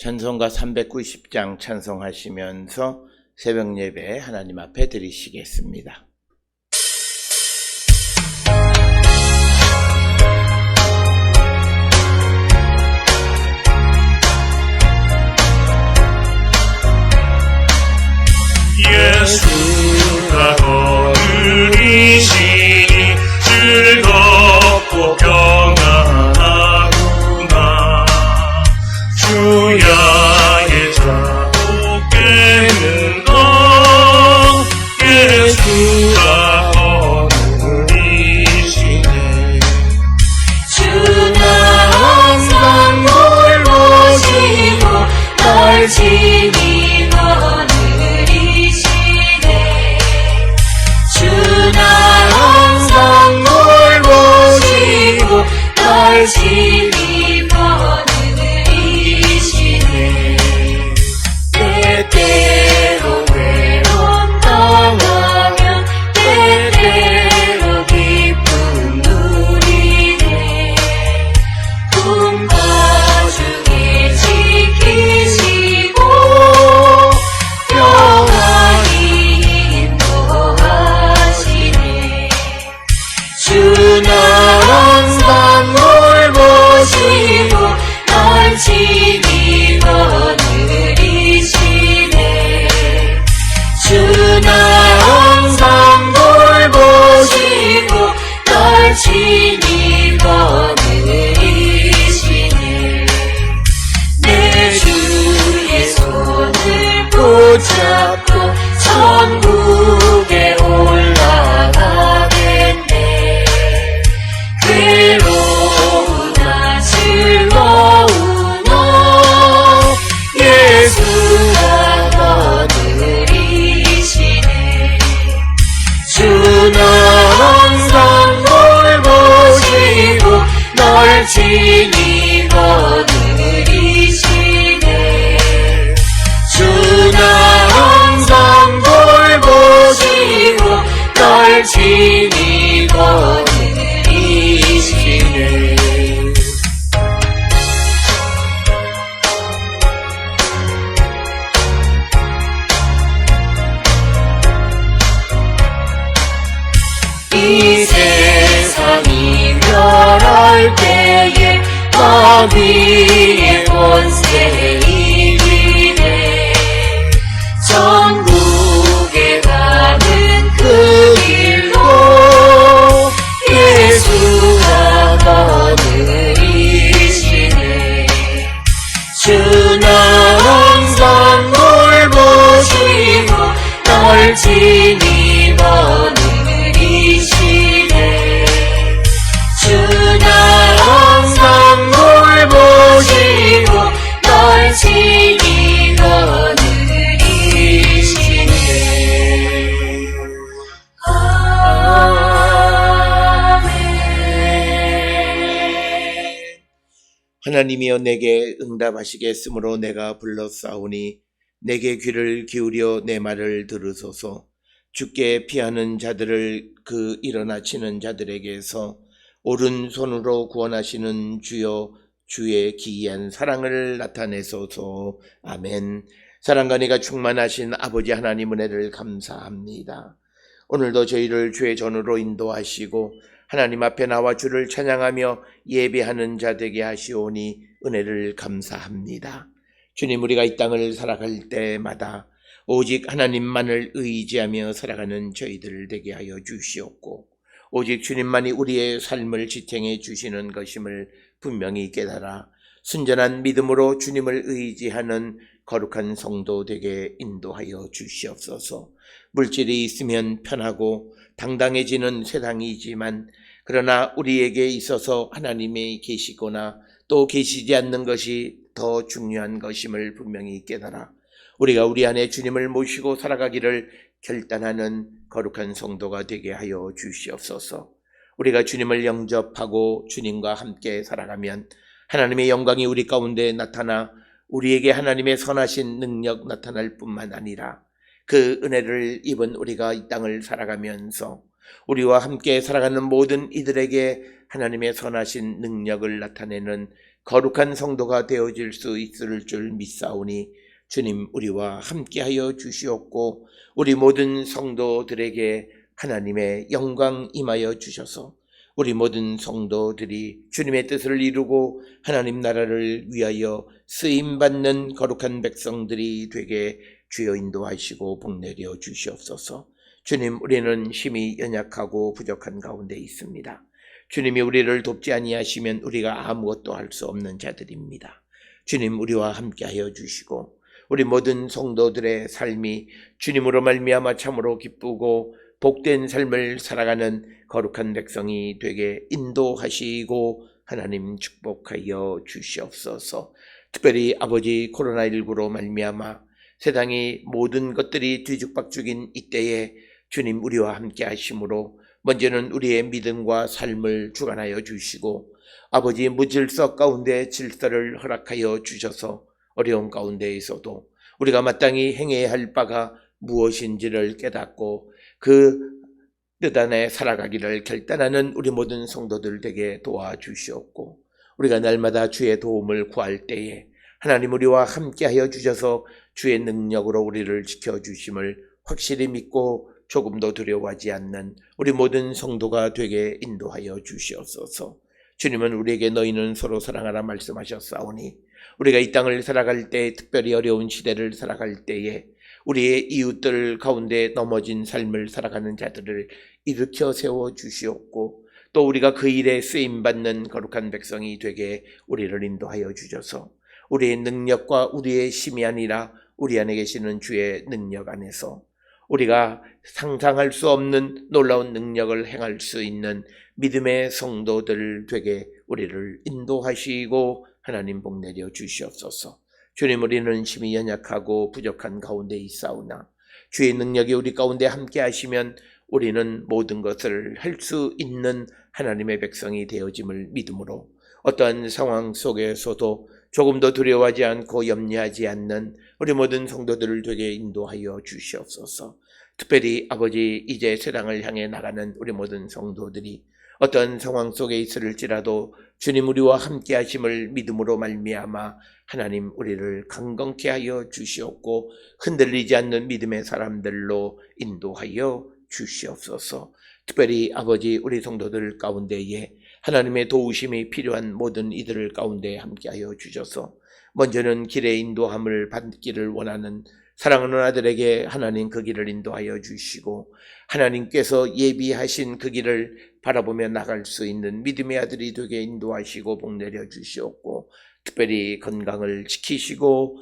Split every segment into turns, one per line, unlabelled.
찬송가 390장 찬송하시면서 새벽 예배 하나님 앞에 드리시겠습니다.
예수가 거느리시니 즐겁고 평안하구나. 주야의 자복되는 것 예수가 거느리시네.
주나 항상 널 모시고 널 지니 거느리시네. 주나 항상 널 모시고 널 지니 거느리시네. 때때로 외로움 당하면 때때로 기쁨 누리네. 꿈과 중에 지키시고 평안히 인도하시네. 주나 항상 널 모시고 널 지니 거느리시네. 주나 항상 널 모시고 널 지니 거느리시네. 내 주의 손을 붙잡고 천국에 올라가겠네. 괴로우나 즐거우나 예수가 거느리시네. 주나 항상 널 모시고 널 지니 거느리시네. 주나 항상 널 모시고 널 지니 거느리시네. 이 세상이 멸할 때에 마귀의 권세 이기네. 천국에 가는 그 길로 예수가 거느리시네. 주나 항상 널 모시고 널 지니 거느리시네. 주나 항상 널 모시고 널 지니 거느리시네. 아멘.
하나님이여 내게 응답하시겠으므로 내가 불렀사오니 내게 귀를 기울여 내 말을 들으소서. 주께 피하는 자들을 그 일어나치는 자들에게서 오른손으로 구원하시는 주여 주의 기이한 사랑을 나타내소서. 아멘. 사랑과 내가 충만하신 아버지 하나님 은혜를 감사합니다. 오늘도 저희를 주의 전으로 인도하시고 하나님 앞에 나와 주를 찬양하며 예배하는 자 되게 하시오니 은혜를 감사합니다. 주님, 우리가 이 땅을 살아갈 때마다 오직 하나님만을 의지하며 살아가는 저희들 되게 하여 주시옵고 오직 주님만이 우리의 삶을 지탱해 주시는 것임을 분명히 깨달아 순전한 믿음으로 주님을 의지하는 거룩한 성도 되게 인도하여 주시옵소서. 물질이 있으면 편하고 당당해지는 세상이지만 그러나 우리에게 있어서 하나님이 계시거나 또 계시지 않는 것이 더 중요한 것임을 분명히 깨달아 우리가 우리 안에 주님을 모시고 살아가기를 결단하는 거룩한 성도가 되게 하여 주시옵소서. 우리가 주님을 영접하고 주님과 함께 살아가면 하나님의 영광이 우리 가운데 나타나 우리에게 하나님의 선하신 능력 나타날 뿐만 아니라 그 은혜를 입은 우리가 이 땅을 살아가면서 우리와 함께 살아가는 모든 이들에게 하나님의 선하신 능력을 나타내는 거룩한 성도가 되어질 수 있을 줄 믿사오니 주님 우리와 함께하여 주시옵고 우리 모든 성도들에게 하나님의 영광 임하여 주셔서 우리 모든 성도들이 주님의 뜻을 이루고 하나님 나라를 위하여 쓰임받는 거룩한 백성들이 되게 주여 인도하시고 복내려 주시옵소서. 주님, 우리는 힘이 연약하고 부족한 가운데 있습니다. 주님이 우리를 돕지 아니하시면 우리가 아무것도 할 수 없는 자들입니다. 주님, 우리와 함께하여 주시고 우리 모든 성도들의 삶이 주님으로 말미암아 참으로 기쁘고 복된 삶을 살아가는 거룩한 백성이 되게 인도하시고 하나님 축복하여 주시옵소서. 특별히 아버지 코로나19로 말미암아 세상이 모든 것들이 뒤죽박죽인 이때에 주님 우리와 함께 하심으로 먼저는 우리의 믿음과 삶을 주관하여 주시고 아버지 무질서 가운데 질서를 허락하여 주셔서 어려운 가운데에서도 우리가 마땅히 행해야 할 바가 무엇인지를 깨닫고 그 뜻 안에 살아가기를 결단하는 우리 모든 성도들 되게 도와주시옵고 우리가 날마다 주의 도움을 구할 때에 하나님 우리와 함께하여 주셔서 주의 능력으로 우리를 지켜주심을 확실히 믿고 조금도 두려워하지 않는 우리 모든 성도가 되게 인도하여 주시옵소서. 주님은 우리에게 너희는 서로 사랑하라 말씀하셨사오니 우리가 이 땅을 살아갈 때 특별히 어려운 시대를 살아갈 때에 우리의 이웃들 가운데 넘어진 삶을 살아가는 자들을 일으켜 세워 주시옵고 또 우리가 그 일에 쓰임받는 거룩한 백성이 되게 우리를 인도하여 주셔서 우리의 능력과 우리의 힘이 아니라 우리 안에 계시는 주의 능력 안에서 우리가 상상할 수 없는 놀라운 능력을 행할 수 있는 믿음의 성도들 되게 우리를 인도하시고 하나님 복내려 주시옵소서. 주님, 우리는 힘이 연약하고 부족한 가운데 있사오나 주의 능력이 우리 가운데 함께 하시면 우리는 모든 것을 할 수 있는 하나님의 백성이 되어짐을 믿음으로 어떠한 상황 속에서도 조금도 두려워하지 않고 염려하지 않는 우리 모든 성도들을 되게 인도하여 주시옵소서. 특별히 아버지 이제 세상을 향해 나가는 우리 모든 성도들이 어떤 상황 속에 있을지라도 주님 우리와 함께 하심을 믿음으로 말미암아 하나님 우리를 강건케 하여 주시옵고 흔들리지 않는 믿음의 사람들로 인도하여 주시옵소서. 특별히 아버지 우리 성도들 가운데에 하나님의 도우심이 필요한 모든 이들 가운데 함께하여 주셔서 먼저는 길의 인도함을 받기를 원하는 사랑하는 아들에게 하나님 그 길을 인도하여 주시고 하나님께서 예비하신 그 길을 바라보며 나갈 수 있는 믿음의 아들이 되게 인도하시고 복내려 주시옵고 특별히 건강을 지키시고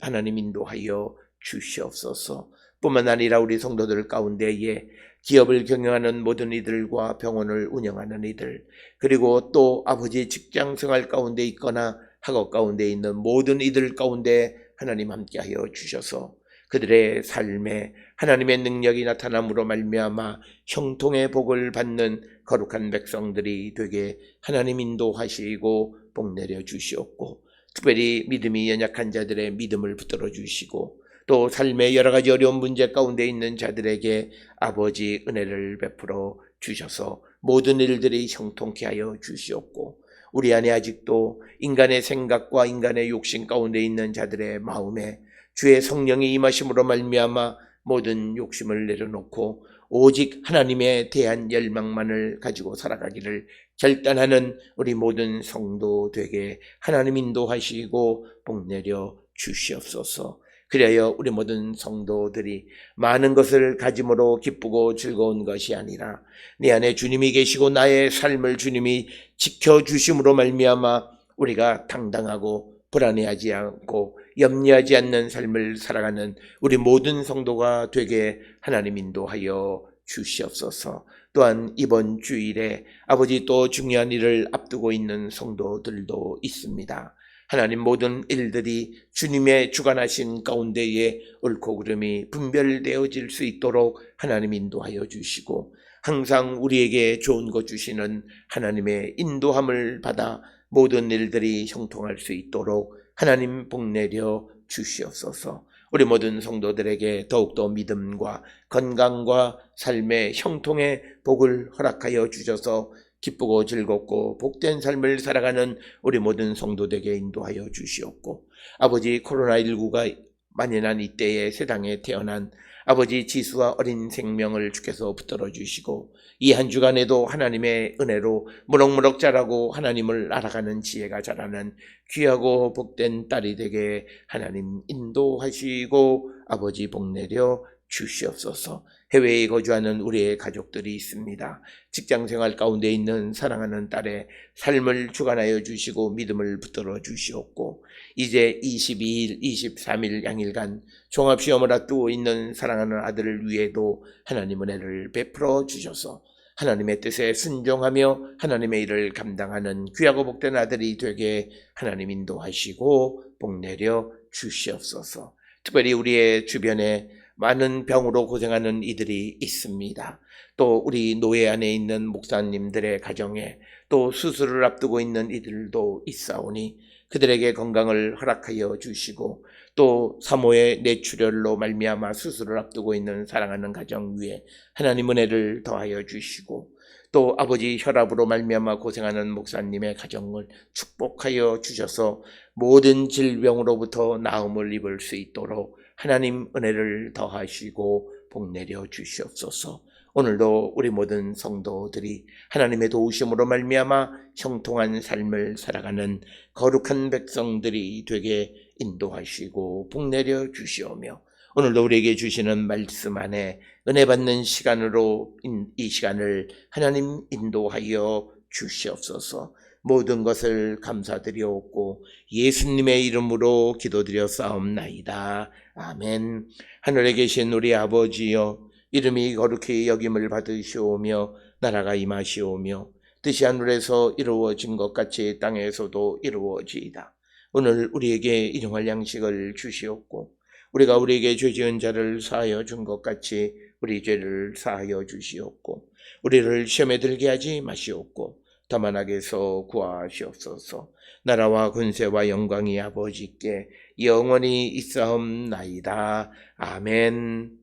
하나님 인도하여 주시옵소서. 뿐만 아니라 우리 성도들 가운데에 기업을 경영하는 모든 이들과 병원을 운영하는 이들 그리고 또 아버지 직장생활 가운데 있거나 학업 가운데 있는 모든 이들 가운데 하나님 함께하여 주셔서 그들의 삶에 하나님의 능력이 나타남으로 말미암아 형통의 복을 받는 거룩한 백성들이 되게 하나님 인도하시고 복내려 주시옵고 특별히 믿음이 연약한 자들의 믿음을 붙들어 주시고 또 삶의 여러 가지 어려운 문제 가운데 있는 자들에게 아버지 은혜를 베풀어 주셔서 모든 일들이 형통케 하여 주시옵고 우리 안에 아직도 인간의 생각과 인간의 욕심 가운데 있는 자들의 마음에 주의 성령이 임하심으로 말미암아 모든 욕심을 내려놓고 오직 하나님에 대한 열망만을 가지고 살아가기를 결단하는 우리 모든 성도 되게 하나님 인도하시고 복내려 주시옵소서. 그래야 우리 모든 성도들이 많은 것을 가짐으로 기쁘고 즐거운 것이 아니라 내 안에 주님이 계시고 나의 삶을 주님이 지켜주심으로 말미암아 우리가 당당하고 불안해하지 않고 염려하지 않는 삶을 살아가는 우리 모든 성도가 되게 하나님 인도하여 주시옵소서. 또한 이번 주일에 아버지 또 중요한 일을 앞두고 있는 성도들도 있습니다. 하나님 모든 일들이 주님의 주관하신 가운데에 옳고 그름이 분별되어질 수 있도록 하나님 인도하여 주시고 항상 우리에게 좋은 것 주시는 하나님의 인도함을 받아 모든 일들이 형통할 수 있도록 하나님 복내려 주시옵소서. 우리 모든 성도들에게 더욱더 믿음과 건강과 삶의 형통의 복을 허락하여 주셔서 기쁘고 즐겁고 복된 삶을 살아가는 우리 모든 성도들에게 인도하여 주시옵고, 아버지, 코로나19가 만연한 이때에 세상에 태어난 아버지 지수와 어린 생명을 주께서 붙들어 주시고, 이 한 주간에도 하나님의 은혜로 무럭무럭 자라고 하나님을 알아가는 지혜가 자라는 귀하고 복된 딸이 되게 하나님 인도하시고 아버지 복내려 주시옵소서. 해외에 거주하는 우리의 가족들이 있습니다. 직장생활 가운데 있는 사랑하는 딸의 삶을 주관하여 주시고 믿음을 붙들어 주시옵고, 이제 22일, 23일 양일간 종합시험을 앞두고 있는 사랑하는 아들을 위해도 하나님 은혜를 베풀어 주셔서 하나님의 뜻에 순종하며 하나님의 일을 감당하는 귀하고 복된 아들이 되게 하나님 인도하시고 복내려 주시옵소서. 특별히 우리의 주변에 많은 병으로 고생하는 이들이 있습니다. 또 우리 노예 안에 있는 목사님들의 가정에 또 수술을 앞두고 있는 이들도 있사오니 그들에게 건강을 허락하여 주시고, 또 사모의 뇌출혈로 말미암아 수술을 앞두고 있는 사랑하는 가정 위에 하나님 은혜를 더하여 주시고, 또 아버지 혈압으로 말미암아 고생하는 목사님의 가정을 축복하여 주셔서 모든 질병으로부터 나음을 입을 수 있도록 하나님 은혜를 더하시고 복내려 주시옵소서. 오늘도 우리 모든 성도들이 하나님의 도우심으로 말미암아 형통한 삶을 살아가는 거룩한 백성들이 되게 인도하시고 복내려 주시오며, 오늘도 우리에게 주시는 말씀 안에 은혜 받는 시간으로 이 시간을 하나님 인도하여 주시옵소서. 모든 것을 감사드리옵고 예수님의 이름으로 기도드렸사옵나이다. 아멘. 하늘에 계신 우리 아버지여, 이름이 거룩히 여김을 받으시오며 나라가 임하시오며 뜻이 하늘에서 이루어진 것 같이 땅에서도 이루어지이다. 오늘 우리에게 일용할 양식을 주시옵고, 우리가 우리에게 죄 지은 자를 사하여 준 것 같이 우리 죄를 사하여 주시옵고, 우리를 시험에 들게 하지 마시옵고 다만 악에서 구하시옵소서. 나라와 권세와 영광이 아버지께 영원히 있사옵나이다. 아멘.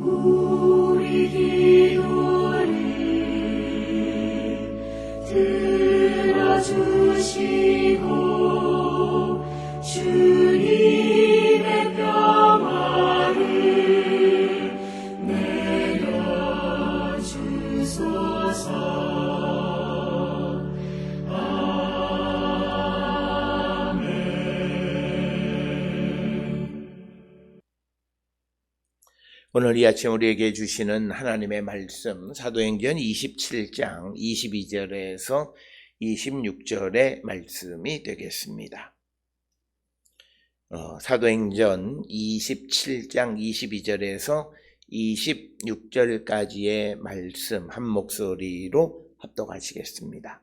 우리 기도를 들어주시고 주님의 평화를 내려주소서. 아멘.
오늘 이 아침 우리에게 주시는 하나님의 말씀, 사도행전 27장 22절에서 26절의 말씀이 되겠습니다. 사도행전 27장 22절에서 26절까지의 말씀 한 목소리로 합독하시겠습니다.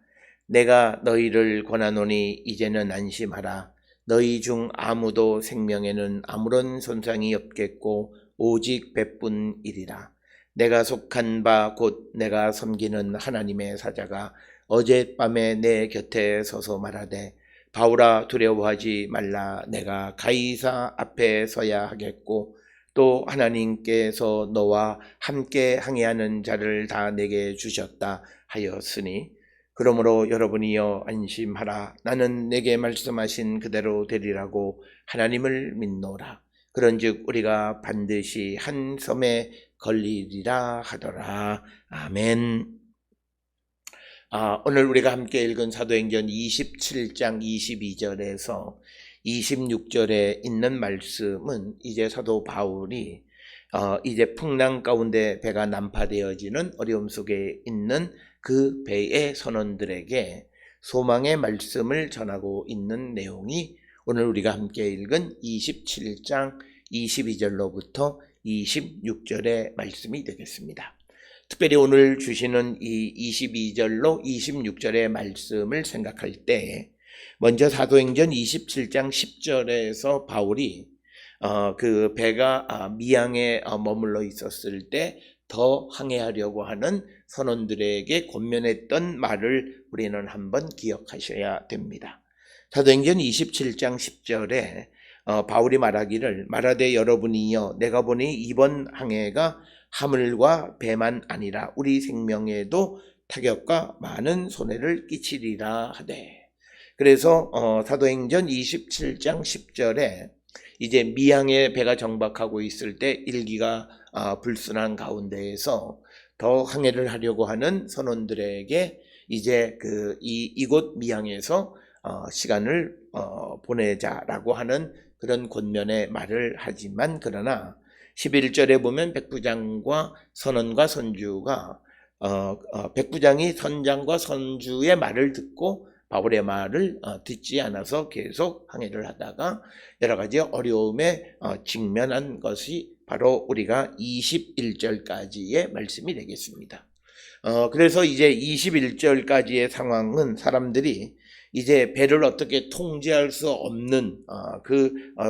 내가 너희를 권하노니 이제는 안심하라. 너희 중 아무도 생명에는 아무런 손상이 없겠고 오직 배뿐이리라. 내가 속한 바 곧 내가 섬기는 하나님의 사자가 어젯밤에 내 곁에 서서 말하되, 바울아 두려워하지 말라. 내가 가이사 앞에 서야 하겠고 또 하나님께서 너와 함께 항해하는 자를 다 내게 주셨다 하였으니, 그러므로 여러분이여 안심하라. 나는 내게 말씀하신 그대로 되리라고 하나님을 믿노라. 그런즉 우리가 반드시 한 섬에 걸리리라 하더라. 아멘. 오늘 우리가 함께 읽은 사도행전 27장 22절에서 26절에 있는 말씀은 이제 사도 바울이 이제 풍랑 가운데 배가 난파되어지는 어려움 속에 있는 그 배의 선원들에게 소망의 말씀을 전하고 있는 내용이 오늘 우리가 함께 읽은 27장 22절로부터 26절의 말씀이 되겠습니다. 특별히 오늘 주시는 이 22절로 26절의 말씀을 생각할 때 먼저 사도행전 27장 10절에서 바울이 그 배가 미양에 머물러 있었을 때 더 항해하려고 하는 선원들에게 권면했던 말을 우리는 한번 기억하셔야 됩니다. 사도행전 27장 10절에 바울이 말하기를 말하되 여러분이여 내가 보니 이번 항해가 하물과 배만 아니라 우리 생명에도 타격과 많은 손해를 끼치리라 하되. 그래서 사도행전 27장 10절에 이제 미항에 배가 정박하고 있을 때 일기가 불순한 가운데에서 더 항해를 하려고 하는 선원들에게 이제 이곳 미항에서 시간을 보내자라고 하는 그런 권면의 말을 하지만 그러나 11절에 보면 백부장과 선원과 선주가 백부장이 선장과 선주의 말을 듣고 바울의 말을 듣지 않아서 계속 항해를 하다가 여러 가지 어려움에 직면한 것이 바로 우리가 21절까지의 말씀이 되겠습니다. 그래서 이제 21절까지의 상황은 사람들이 이제 배를 어떻게 통제할 수 없는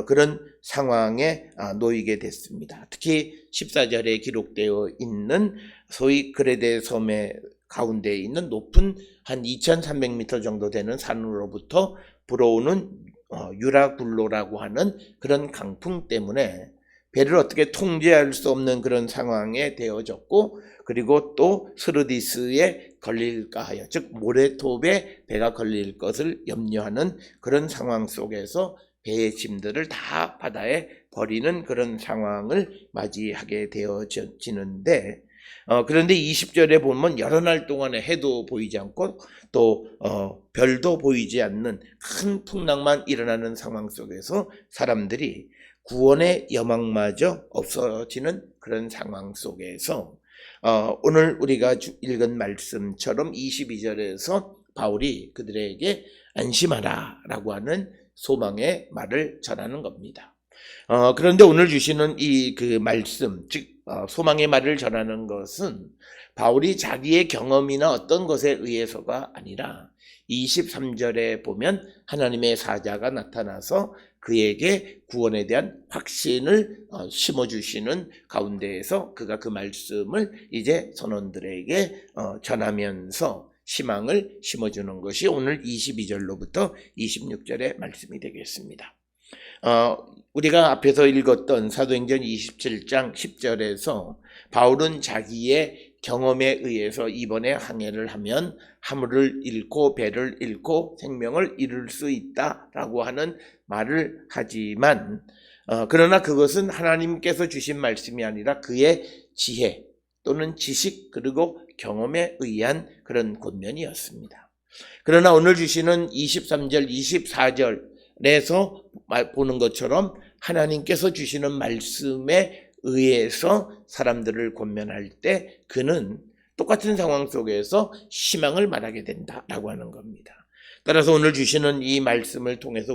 그런 상황에 놓이게 됐습니다. 특히 14절에 기록되어 있는 소위 그레데 섬의 가운데에 있는 높은 한 2300m 정도 되는 산으로부터 불어오는 유라굴로라고 하는 그런 강풍 때문에 배를 어떻게 통제할 수 없는 그런 상황에 되어졌고, 그리고 또 스르디스에 걸릴까 하여, 즉 모래톱에 배가 걸릴 것을 염려하는 그런 상황 속에서 배의 짐들을 다 바다에 버리는 그런 상황을 맞이하게 되어지는데, 그런데 20절에 보면 여러 날 동안에 해도 보이지 않고 또 별도 보이지 않는 큰 풍랑만 일어나는 상황 속에서 사람들이 구원의 여망마저 없어지는 그런 상황 속에서 오늘 우리가 읽은 말씀처럼 22절에서 바울이 그들에게 안심하라 라고 하는 소망의 말을 전하는 겁니다. 그런데 오늘 주시는 이 말씀, 즉 소망의 말을 전하는 것은 바울이 자기의 경험이나 어떤 것에 의해서가 아니라 23절에 보면 하나님의 사자가 나타나서 그에게 구원에 대한 확신을 심어주시는 가운데에서 그가 그 말씀을 이제 선원들에게 전하면서 희망을 심어주는 것이 오늘 22절로부터 26절의 말씀이 되겠습니다. 우리가 앞에서 읽었던 사도행전 27장 10절에서 바울은 자기의 경험에 의해서 이번에 항해를 하면 하물을 잃고 배를 잃고 생명을 잃을 수 있다라고 하는 말을 하지만 그러나 그것은 하나님께서 주신 말씀이 아니라 그의 지혜 또는 지식 그리고 경험에 의한 그런 권면이었습니다. 그러나 오늘 주시는 23절, 24절에서 보는 것처럼 하나님께서 주시는 말씀에 의해서 사람들을 권면할 때 그는 똑같은 상황 속에서 희망을 말하게 된다라고 하는 겁니다. 따라서 오늘 주시는 이 말씀을 통해서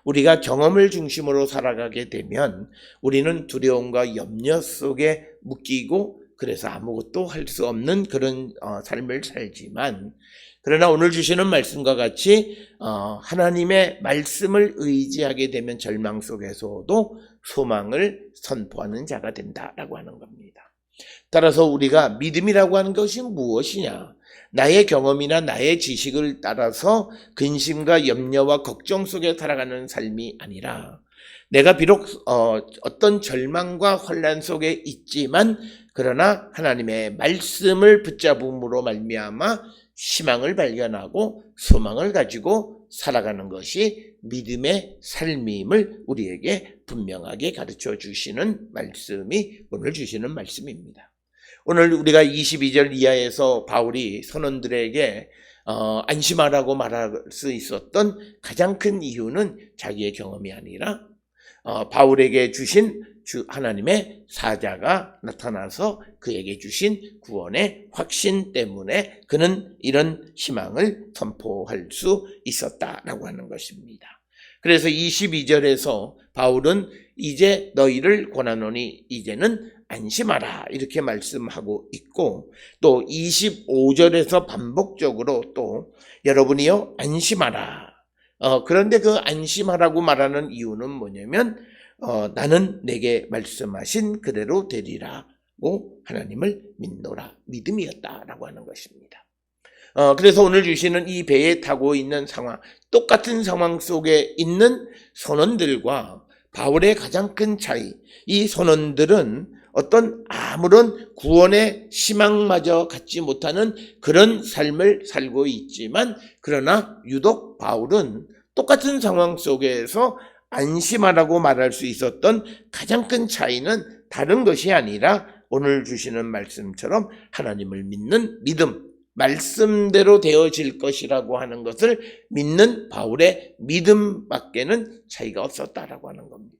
우리가 경험을 중심으로 살아가게 되면 우리는 두려움과 염려 속에 묶이고 그래서 아무것도 할 수 없는 그런 삶을 살지만, 그러나 오늘 주시는 말씀과 같이 하나님의 말씀을 의지하게 되면 절망 속에서도 소망을 선포하는 자가 된다라고 하는 겁니다. 따라서 우리가 믿음이라고 하는 것이 무엇이냐? 나의 경험이나 나의 지식을 따라서 근심과 염려와 걱정 속에 살아가는 삶이 아니라 내가 비록 어떤 절망과 혼란 속에 있지만 그러나 하나님의 말씀을 붙잡음으로 말미암아 희망을 발견하고 소망을 가지고 살아가는 것이 믿음의 삶임을 우리에게 분명하게 가르쳐 주시는 말씀이 오늘 주시는 말씀입니다. 오늘 우리가 22절 이하에서 바울이 선원들에게 안심하라고 말할 수 있었던 가장 큰 이유는 자기의 경험이 아니라 바울에게 주신 하나님의 사자가 나타나서 그에게 주신 구원의 확신 때문에 그는 이런 희망을 선포할 수 있었다라고 하는 것입니다. 그래서 22절에서 바울은 이제 너희를 권하노니 이제는 안심하라 이렇게 말씀하고 있고, 또 25절에서 반복적으로 또 여러분이요 안심하라. 그런데 그 안심하라고 말하는 이유는 뭐냐면 나는 내게 말씀하신 그대로 되리라 하나님을 믿노라. 믿음이었다라고 하는 것입니다. 그래서 오늘 주시는 이 배에 타고 있는 상황, 똑같은 상황 속에 있는 선원들과 바울의 가장 큰 차이, 이 선원들은 어떤 아무런 구원의 희망마저 갖지 못하는 그런 삶을 살고 있지만, 그러나 유독 바울은 똑같은 상황 속에서 안심하라고 말할 수 있었던 가장 큰 차이는 다른 것이 아니라 오늘 주시는 말씀처럼 하나님을 믿는 믿음, 말씀대로 되어질 것이라고 하는 것을 믿는 바울의 믿음밖에는 차이가 없었다라고 하는 겁니다.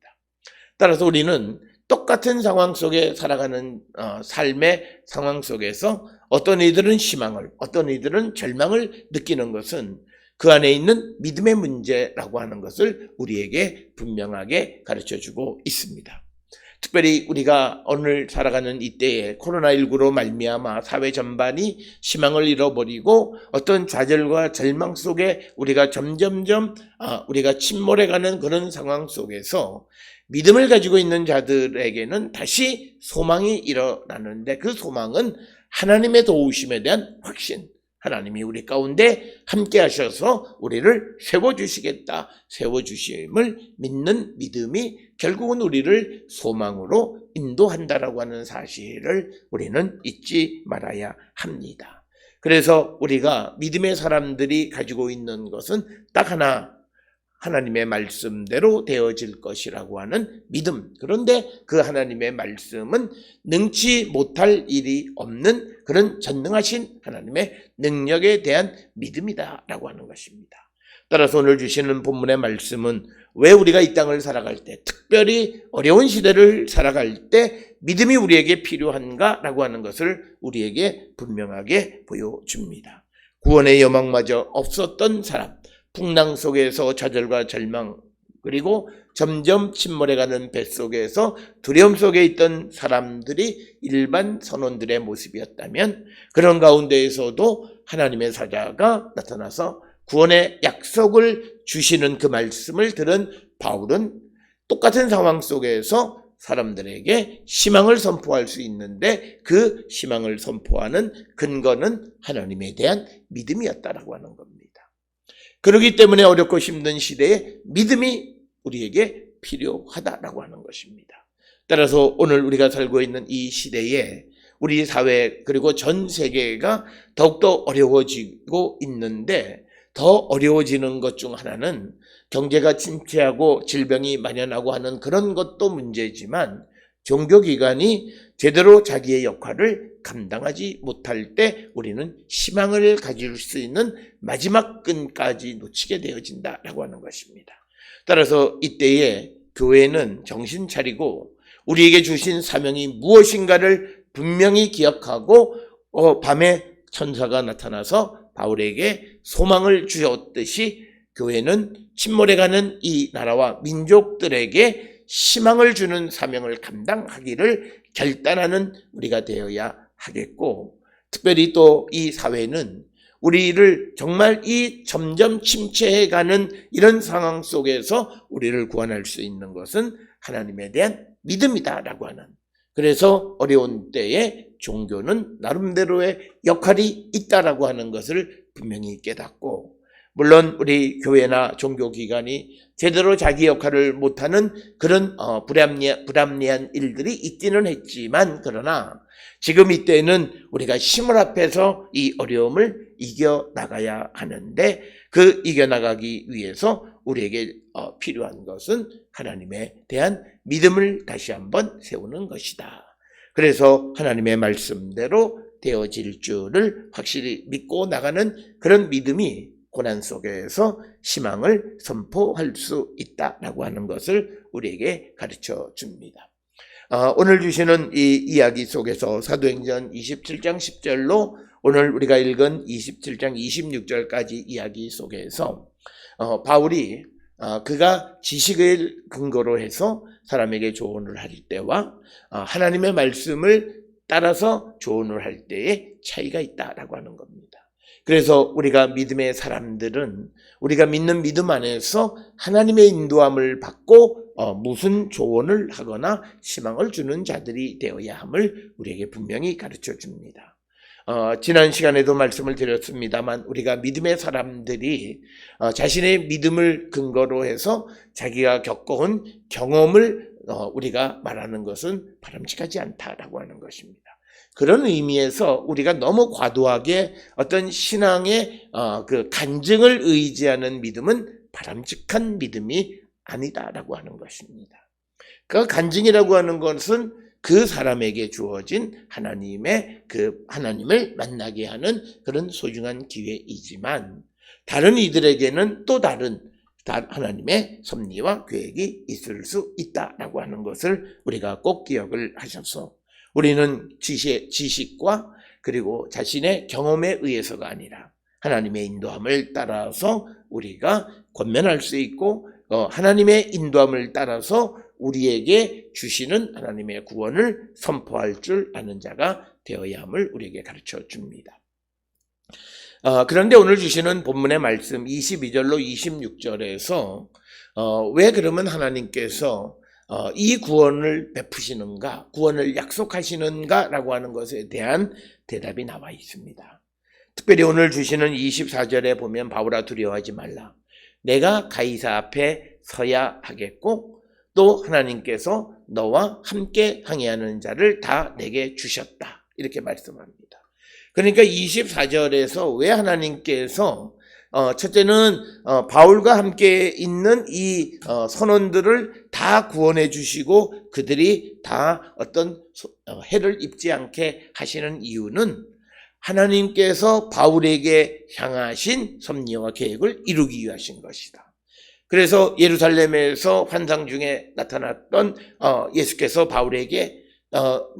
따라서 우리는 똑같은 상황 속에 살아가는 삶의 상황 속에서 어떤 이들은 희망을, 어떤 이들은 절망을 느끼는 것은 그 안에 있는 믿음의 문제라고 하는 것을 우리에게 분명하게 가르쳐주고 있습니다. 특별히 우리가 오늘 살아가는 이때에 코로나19로 말미암아 사회 전반이 희망을 잃어버리고 어떤 좌절과 절망 속에 우리가 점점점 우리가 침몰해가는 그런 상황 속에서 믿음을 가지고 있는 자들에게는 다시 소망이 일어나는데, 그 소망은 하나님의 도우심에 대한 확신, 하나님이 우리 가운데 함께 하셔서 우리를 세워주시겠다, 세워주심을 믿는 믿음이 결국은 우리를 소망으로 인도한다라고 하는 사실을 우리는 잊지 말아야 합니다. 그래서 우리가 믿음의 사람들이 가지고 있는 것은 딱 하나, 하나님의 말씀대로 되어질 것이라고 하는 믿음. 그런데 그 하나님의 말씀은 능치 못할 일이 없는 그런 전능하신 하나님의 능력에 대한 믿음이다라고 하는 것입니다. 따라서 오늘 주시는 본문의 말씀은 왜 우리가 이 땅을 살아갈 때, 특별히 어려운 시대를 살아갈 때 믿음이 우리에게 필요한가라고 하는 것을 우리에게 분명하게 보여줍니다. 구원의 여망마저 없었던 사람, 풍랑 속에서 좌절과 절망, 그리고 점점 침몰해가는 뱃속에서 두려움 속에 있던 사람들이 일반 선원들의 모습이었다면, 그런 가운데에서도 하나님의 사자가 나타나서 구원의 약속을 주시는 그 말씀을 들은 바울은 똑같은 상황 속에서 사람들에게 희망을 선포할 수 있는데, 그 희망을 선포하는 근거는 하나님에 대한 믿음이었다라고 하는 겁니다. 그렇기 때문에 어렵고 힘든 시대에 믿음이 우리에게 필요하다라고 하는 것입니다. 따라서 오늘 우리가 살고 있는 이 시대에 우리 사회 그리고 전 세계가 더욱더 어려워지고 있는데, 더 어려워지는 것 중 하나는 경제가 침체하고 질병이 만연하고 하는 그런 것도 문제지만, 종교기관이 제대로 자기의 역할을 감당하지 못할 때 우리는 희망을 가질 수 있는 마지막 끈까지 놓치게 되어진다라고 하는 것입니다. 따라서 이때에 교회는 정신 차리고 우리에게 주신 사명이 무엇인가를 분명히 기억하고 밤에 천사가 나타나서 바울에게 소망을 주었듯이 교회는 침몰해가는 이 나라와 민족들에게 희망을 주는 사명을 감당하기를 결단하는 우리가 되어야 하겠고, 특별히 또 이 사회는 우리를 정말 이 점점 침체해가는 이런 상황 속에서 우리를 구원할 수 있는 것은 하나님에 대한 믿음이다라고 하는, 그래서 어려운 때에 종교는 나름대로의 역할이 있다라고 하는 것을 분명히 깨닫고, 물론 우리 교회나 종교기관이 제대로 자기 역할을 못하는 그런 불합리한 일들이 있기는 했지만, 그러나 지금 이때는 우리가 힘을 합해서 이 어려움을 이겨나가야 하는데, 그 이겨나가기 위해서 우리에게 필요한 것은 하나님에 대한 믿음을 다시 한번 세우는 것이다. 그래서 하나님의 말씀대로 되어질 줄을 확실히 믿고 나가는 그런 믿음이 고난 속에서 희망을 선포할 수 있다라고 하는 것을 우리에게 가르쳐 줍니다. 오늘 주시는 이 이야기 속에서 사도행전 27장 10절로 오늘 우리가 읽은 27장 26절까지 이야기 속에서 바울이 그가 지식을 근거로 해서 사람에게 조언을 할 때와 하나님의 말씀을 따라서 조언을 할 때의 차이가 있다라고 하는 겁니다. 그래서 우리가 믿음의 사람들은 우리가 믿는 믿음 안에서 하나님의 인도함을 받고 무슨 조언을 하거나 희망을 주는 자들이 되어야 함을 우리에게 분명히 가르쳐 줍니다. 지난 시간에도 말씀을 드렸습니다만 우리가 믿음의 사람들이 자신의 믿음을 근거로 해서 자기가 겪어온 경험을 우리가 말하는 것은 바람직하지 않다라고 하는 것입니다. 그런 의미에서 우리가 너무 과도하게 어떤 신앙의 그 간증을 의지하는 믿음은 바람직한 믿음이 아니다라고 하는 것입니다. 그 간증이라고 하는 것은 그 사람에게 주어진 하나님을 만나게 하는 그런 소중한 기회이지만 다른 이들에게는 또 다른 하나님의 섭리와 계획이 있을 수 있다라고 하는 것을 우리가 꼭 기억을 하셔서 우리는 지식과 그리고 자신의 경험에 의해서가 아니라 하나님의 인도함을 따라서 우리가 권면할 수 있고 하나님의 인도함을 따라서 우리에게 주시는 하나님의 구원을 선포할 줄 아는 자가 되어야 함을 우리에게 가르쳐 줍니다. 그런데 오늘 주시는 본문의 말씀 22절로 26절에서 왜 그러면 하나님께서 이 구원을 베푸시는가, 구원을 약속하시는가 라고 하는 것에 대한 대답이 나와 있습니다. 특별히 오늘 주시는 24절에 보면 바울아 두려워하지 말라. 내가 가이사 앞에 서야 하겠고 또 하나님께서 너와 함께 항해하는 자를 다 내게 주셨다. 이렇게 말씀합니다. 그러니까 24절에서 왜 하나님께서 첫째는 바울과 함께 있는 이 선원들을 다 구원해 주시고 그들이 다 어떤 해를 입지 않게 하시는 이유는 하나님께서 바울에게 향하신 섭리와 계획을 이루기 위하신 것이다. 그래서 예루살렘에서 환상 중에 나타났던 예수께서 바울에게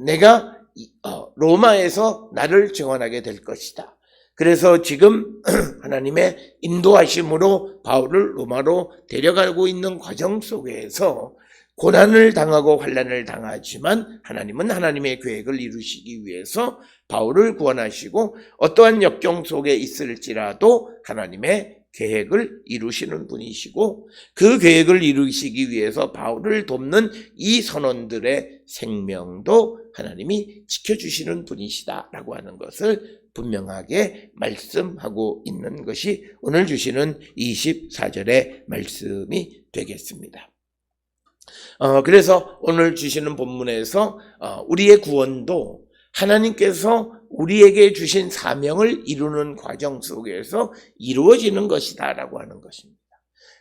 내가 로마에서 나를 증언하게 될 것이다. 그래서 지금 하나님의 인도하심으로 바울을 로마로 데려가고 있는 과정 속에서 고난을 당하고 환난을 당하지만 하나님은 하나님의 계획을 이루시기 위해서 바울을 구원하시고 어떠한 역경 속에 있을지라도 하나님의 계획을 이루시는 분이시고 그 계획을 이루시기 위해서 바울을 돕는 이 선원들의 생명도 하나님이 지켜주시는 분이시다라고 하는 것을 분명하게 말씀하고 있는 것이 오늘 주시는 24절의 말씀이 되겠습니다. 그래서 오늘 주시는 본문에서 우리의 구원도 하나님께서 우리에게 주신 사명을 이루는 과정 속에서 이루어지는 것이다 라고 하는 것입니다.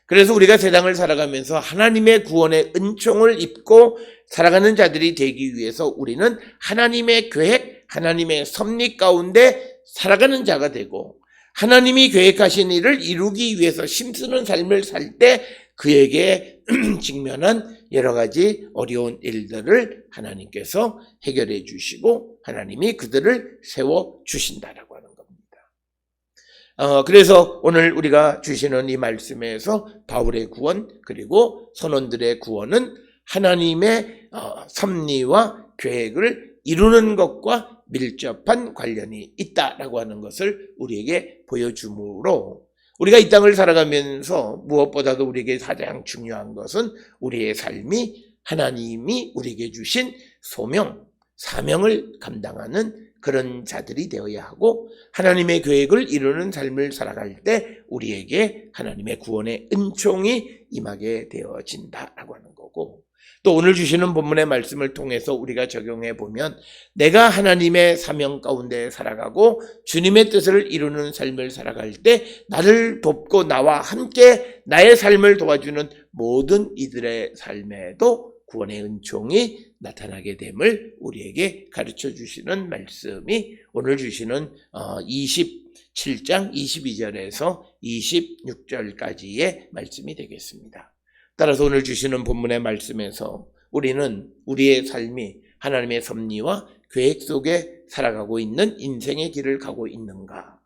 그래서 우리가 세상을 살아가면서 하나님의 구원의 은총을 입고 살아가는 자들이 되기 위해서 우리는 하나님의 계획, 하나님의 섭리 가운데 살아가는 자가 되고 하나님이 계획하신 일을 이루기 위해서 힘쓰는 삶을 살 때 그에게 직면한 여러 가지 어려운 일들을 하나님께서 해결해 주시고 하나님이 그들을 세워 주신다라고 하는 겁니다. 그래서 오늘 우리가 주시는 이 말씀에서 바울의 구원 그리고 선원들의 구원은 하나님의 섭리와 계획을 이루는 것과 밀접한 관련이 있다라고 하는 것을 우리에게 보여주므로 우리가 이 땅을 살아가면서 무엇보다도 우리에게 가장 중요한 것은 우리의 삶이 하나님이 우리에게 주신 소명, 사명을 감당하는 그런 자들이 되어야 하고 하나님의 계획을 이루는 삶을 살아갈 때 우리에게 하나님의 구원의 은총이 임하게 되어진다라고 하는 거고 또 오늘 주시는 본문의 말씀을 통해서 우리가 적용해 보면 내가 하나님의 사명 가운데 살아가고 주님의 뜻을 이루는 삶을 살아갈 때 나를 돕고 나와 함께 나의 삶을 도와주는 모든 이들의 삶에도 구원의 은총이 나타나게 됨을 우리에게 가르쳐 주시는 말씀이 오늘 주시는 27장 22절에서 26절까지의 말씀이 되겠습니다. 따라서 오늘 주시는 본문의 말씀에서 우리는 우리의 삶이 하나님의 섭리와 계획 속에 살아가고 있는 인생의 길을 가고 있는가?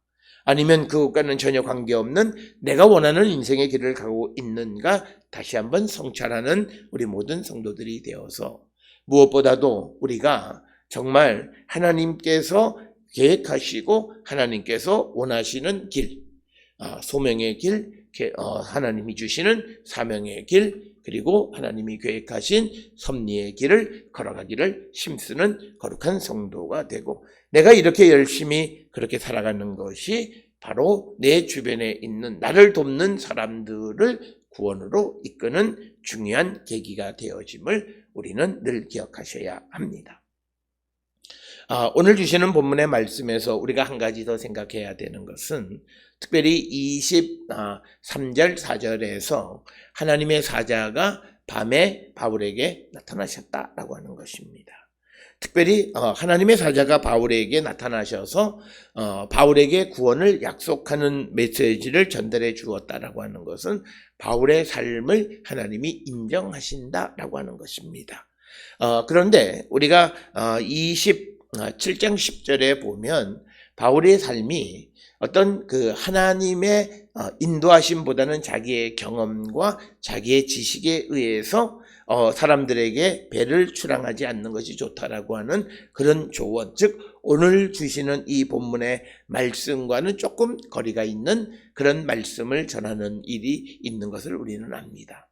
아니면 그것과는 전혀 관계없는 내가 원하는 인생의 길을 가고 있는가? 다시 한번 성찰하는 우리 모든 성도들이 되어서 무엇보다도 우리가 정말 하나님께서 계획하시고 하나님께서 원하시는 길, 소명의 길, 하나님이 주시는 사명의 길, 그리고 하나님이 계획하신 섭리의 길을 걸어가기를 힘쓰는 거룩한 성도가 되고, 내가 이렇게 열심히 그렇게 살아가는 것이 바로 내 주변에 있는 나를 돕는 사람들을 구원으로 이끄는 중요한 계기가 되어짐을 우리는 늘 기억하셔야 합니다. 오늘 주시는 본문의 말씀에서 우리가 한 가지 더 생각해야 되는 것은 특별히 23절 4절에서 하나님의 사자가 밤에 바울에게 나타나셨다라고 하는 것입니다. 특별히 하나님의 사자가 바울에게 나타나셔서 바울에게 구원을 약속하는 메시지를 전달해 주었다라고 하는 것은 바울의 삶을 하나님이 인정하신다라고 하는 것입니다. 그런데 우리가 27장 10절에 보면 바울의 삶이 어떤 그 하나님의 인도하심보다는 자기의 경험과 자기의 지식에 의해서 사람들에게 배를 출항하지 않는 것이 좋다라고 하는 그런 조언, 즉 오늘 주시는 이 본문의 말씀과는 조금 거리가 있는 그런 말씀을 전하는 일이 있는 것을 우리는 압니다.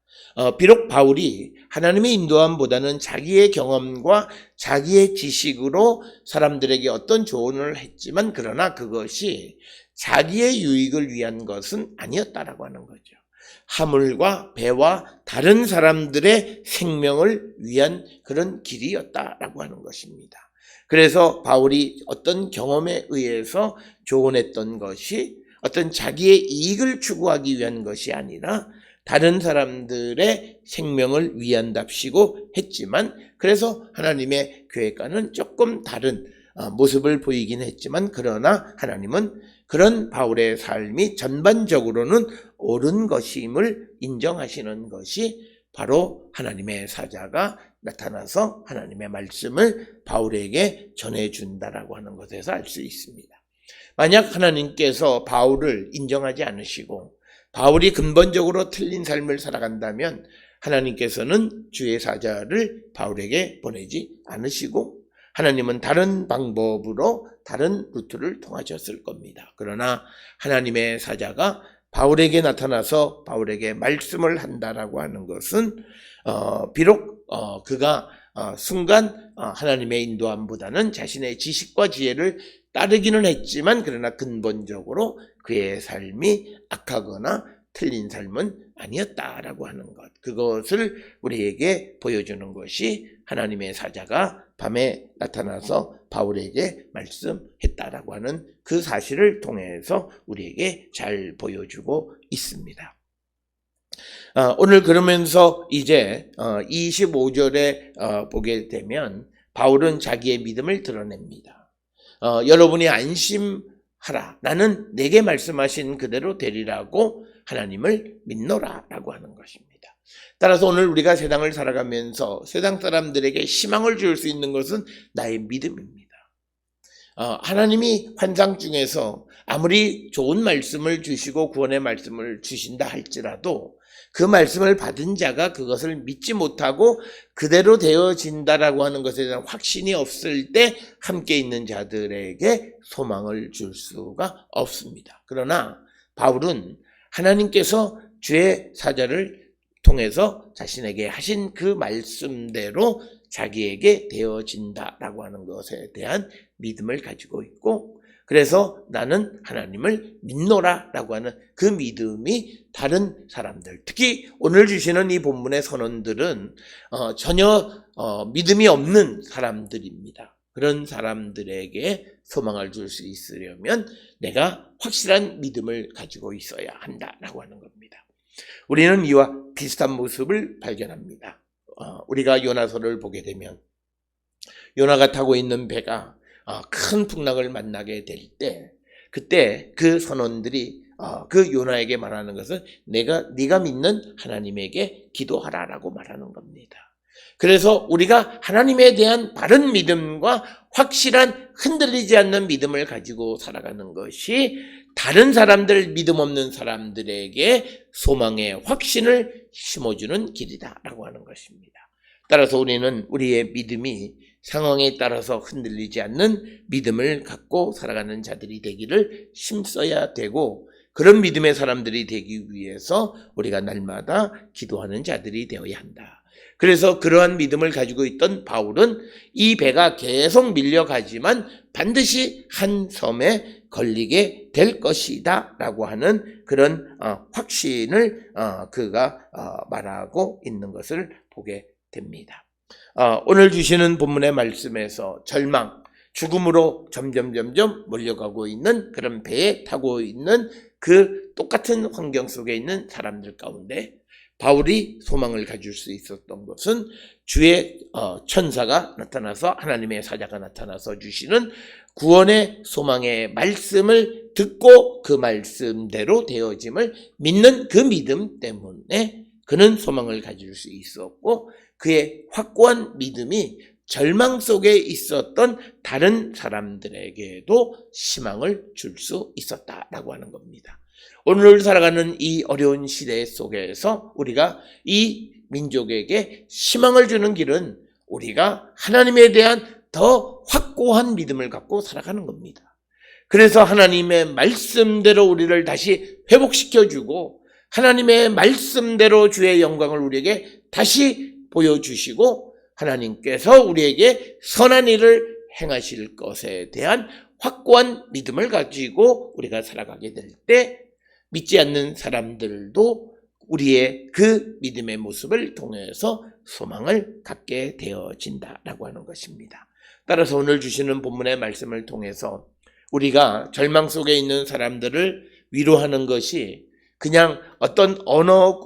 비록 바울이 하나님의 인도함보다는 자기의 경험과 자기의 지식으로 사람들에게 어떤 조언을 했지만, 그러나 그것이 자기의 유익을 위한 것은 아니었다라고 하는 거죠. 하물과 배와 다른 사람들의 생명을 위한 그런 길이었다라고 하는 것입니다. 그래서 바울이 어떤 경험에 의해서 조언했던 것이 어떤 자기의 이익을 추구하기 위한 것이 아니라 다른 사람들의 생명을 위한답시고 했지만, 그래서 하나님의 계획과는 조금 다른 모습을 보이긴 했지만, 그러나 하나님은 그런 바울의 삶이 전반적으로는 옳은 것임을 인정하시는 것이 바로 하나님의 사자가 나타나서 하나님의 말씀을 바울에게 전해준다라고 하는 것에서 알 수 있습니다. 만약 하나님께서 바울을 인정하지 않으시고 바울이 근본적으로 틀린 삶을 살아간다면 하나님께서는 주의 사자를 바울에게 보내지 않으시고 하나님은 다른 방법으로 다른 루트를 통하셨을 겁니다. 그러나 하나님의 사자가 바울에게 나타나서 바울에게 말씀을 한다라고 하는 것은 비록 그가 순간 하나님의 인도함보다는 자신의 지식과 지혜를 따르기는 했지만, 그러나 근본적으로 그의 삶이 악하거나 틀린 삶은 아니었다라고 하는 것, 그것을 우리에게 보여주는 것이 하나님의 사자가 밤에 나타나서 바울에게 말씀했다라고 하는 그 사실을 통해서 우리에게 잘 보여주고 있습니다. 오늘 그러면서 이제 25절에 보게 되면 바울은 자기의 믿음을 드러냅니다. 여러분이 안심하라, 나는 내게 말씀하신 그대로 되리라고 하나님을 믿노라 라고 하는 것입니다. 따라서 오늘 우리가 세상을 살아가면서 세상 사람들에게 희망을 줄 수 있는 것은 나의 믿음입니다. 하나님이 환상 중에서 아무리 좋은 말씀을 주시고 구원의 말씀을 주신다 할지라도 그 말씀을 받은 자가 그것을 믿지 못하고 그대로 되어진다라고 하는 것에 대한 확신이 없을 때 함께 있는 자들에게 소망을 줄 수가 없습니다. 그러나 바울은 하나님께서 주의 사자를 통해서 자신에게 하신 그 말씀대로 자기에게 되어진다라고 하는 것에 대한 믿음을 가지고 있고, 그래서 나는 하나님을 믿노라라고 하는 그 믿음이 다른 사람들, 특히 오늘 주시는 이 본문의 선언들은 전혀 믿음이 없는 사람들입니다. 그런 사람들에게 소망을 줄 수 있으려면 내가 확실한 믿음을 가지고 있어야 한다라고 하는 겁니다. 우리는 이와 비슷한 모습을 발견합니다. 우리가 요나서를 보게 되면 요나가 타고 있는 배가 큰 풍랑을 만나게 될 때, 그때 그 선원들이 그 요나에게 말하는 것은 네가 믿는 하나님에게 기도하라라고 말하는 겁니다. 그래서 우리가 하나님에 대한 바른 믿음과 확실한 흔들리지 않는 믿음을 가지고 살아가는 것이 다른 사람들, 믿음 없는 사람들에게 소망의 확신을 심어주는 길이다라고 하는 것입니다. 따라서 우리는 우리의 믿음이 상황에 따라서 흔들리지 않는 믿음을 갖고 살아가는 자들이 되기를 힘써야 되고, 그런 믿음의 사람들이 되기 위해서 우리가 날마다 기도하는 자들이 되어야 한다. 그래서 그러한 믿음을 가지고 있던 바울은 이 배가 계속 밀려가지만 반드시 한 섬에 걸리게 될 것이다 라고 하는 그런 확신을 그가 말하고 있는 것을 보게 됩니다. 오늘 주시는 본문의 말씀에서 절망, 죽음으로 점점 몰려가고 있는 그런 배에 타고 있는 그 똑같은 환경 속에 있는 사람들 가운데 바울이 소망을 가질 수 있었던 것은 주의 천사가 나타나서, 하나님의 사자가 나타나서 주시는 구원의 소망의 말씀을 듣고 그 말씀대로 되어짐을 믿는 그 믿음 때문에 그는 소망을 가질 수 있었고, 그의 확고한 믿음이 절망 속에 있었던 다른 사람들에게도 희망을 줄 수 있었다라고 하는 겁니다. 오늘 살아가는 이 어려운 시대 속에서 우리가 이 민족에게 희망을 주는 길은 우리가 하나님에 대한 더 확고한 믿음을 갖고 살아가는 겁니다. 그래서 하나님의 말씀대로 우리를 다시 회복시켜주고, 하나님의 말씀대로 주의 영광을 우리에게 다시 보여주시고, 하나님께서 우리에게 선한 일을 행하실 것에 대한 확고한 믿음을 가지고 우리가 살아가게 될 때, 믿지 않는 사람들도 우리의 그 믿음의 모습을 통해서 소망을 갖게 되어진다라고 하는 것입니다. 따라서 오늘 주시는 본문의 말씀을 통해서 우리가 절망 속에 있는 사람들을 위로하는 것이 그냥 어떤 언어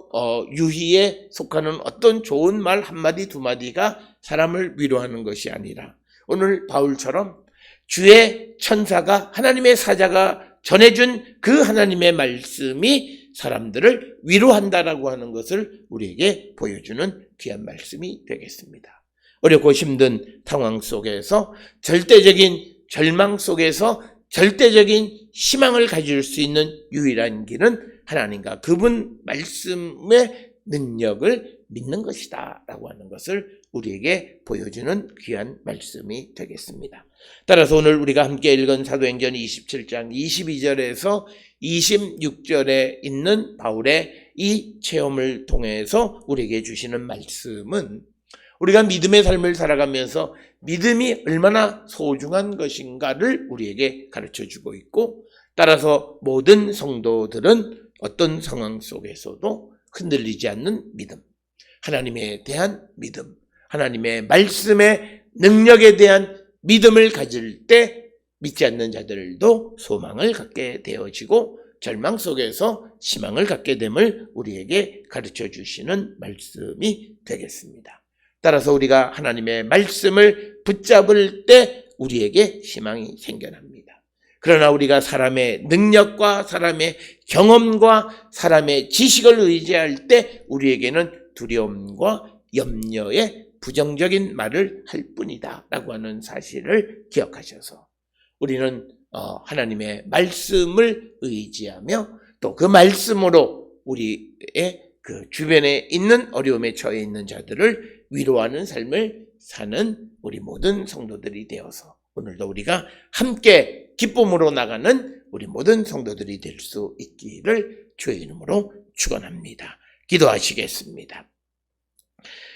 유희에 속하는 어떤 좋은 말 한마디 두마디가 사람을 위로하는 것이 아니라, 오늘 바울처럼 주의 천사가, 하나님의 사자가 전해준 그 하나님의 말씀이 사람들을 위로한다라고 하는 것을 우리에게 보여주는 귀한 말씀이 되겠습니다. 어렵고 힘든 상황 속에서, 절대적인 절망 속에서 절대적인 희망을 가질 수 있는 유일한 길은 하나님과 그분 말씀의 능력을 믿는 것이다 라고 하는 것을 우리에게 보여주는 귀한 말씀이 되겠습니다. 따라서 오늘 우리가 함께 읽은 사도행전 27장 22절에서 26절에 있는 바울의 이 체험을 통해서 우리에게 주시는 말씀은, 우리가 믿음의 삶을 살아가면서 믿음이 얼마나 소중한 것인가를 우리에게 가르쳐주고 있고, 따라서 모든 성도들은 어떤 상황 속에서도 흔들리지 않는 믿음, 하나님에 대한 믿음, 하나님의 말씀의 능력에 대한 믿음을 가질 때 믿지 않는 자들도 소망을 갖게 되어지고 절망 속에서 희망을 갖게 됨을 우리에게 가르쳐 주시는 말씀이 되겠습니다. 따라서 우리가 하나님의 말씀을 붙잡을 때 우리에게 희망이 생겨납니다. 그러나 우리가 사람의 능력과 사람의 경험과 사람의 지식을 의지할 때 우리에게는 두려움과 염려의 부정적인 말을 할 뿐이다 라고 하는 사실을 기억하셔서 우리는 하나님의 말씀을 의지하며 또 그 말씀으로 우리의 그 주변에 있는 어려움에 처해 있는 자들을 위로하는 삶을 사는 우리 모든 성도들이 되어서 오늘도 우리가 함께 기쁨으로 나가는 우리 모든 성도들이 될 수 있기를 주의 이름으로 축원합니다. 기도하시겠습니다.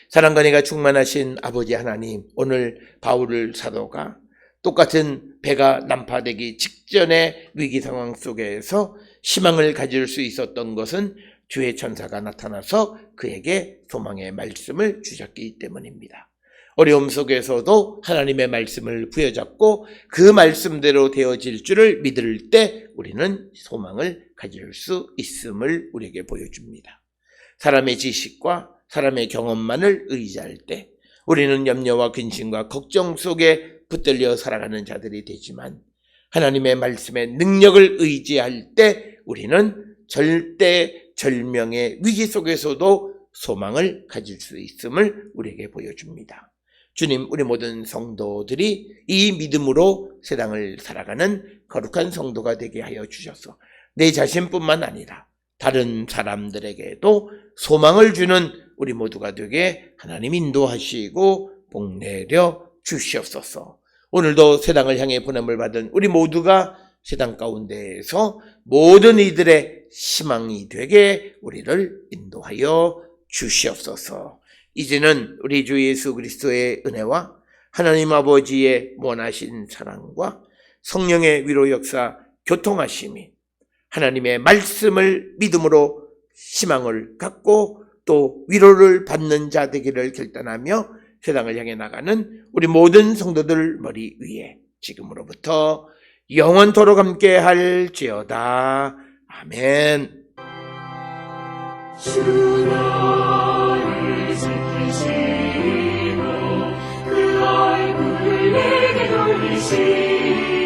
사랑과 은혜가 충만하신 아버지 하나님, 오늘 바울 사도가 똑같은 배가 난파되기 직전의 위기 상황 속에서 희망을 가질 수 있었던 것은 주의 천사가 나타나서 그에게 소망의 말씀을 주셨기 때문입니다. 어려움 속에서도 하나님의 말씀을 부여잡고 그 말씀대로 되어질 줄을 믿을 때 우리는 소망을 가질 수 있음을 우리에게 보여줍니다. 사람의 지식과 사람의 경험만을 의지할 때 우리는 염려와 근심과 걱정 속에 붙들려 살아가는 자들이 되지만 하나님의 말씀의 능력을 의지할 때 우리는 절대절명의 위기 속에서도 소망을 가질 수 있음을 우리에게 보여줍니다. 주님, 우리 모든 성도들이 이 믿음으로 세상을 살아가는 거룩한 성도가 되게 하여 주셔서 내 자신뿐만 아니라 다른 사람들에게도 소망을 주는 우리 모두가 되게 하나님 인도하시고 복 내려 주시옵소서. 오늘도 세상을 향해 보냄을 받은 우리 모두가 세상 가운데에서 모든 이들의 희망이 되게 우리를 인도하여 주시옵소서. 이제는 우리 주 예수 그리스도의 은혜와 하나님 아버지의 원하신 사랑과 성령의 위로 역사 교통하심이 하나님의 말씀을 믿음으로 희망을 갖고 또 위로를 받는 자 되기를 결단하며 세상을 향해 나가는 우리 모든 성도들 머리 위에 지금으로부터 영원토록 함께 할지어다. 아멘.
주 나를 지키시고 그 얼굴을 내게 돌리시고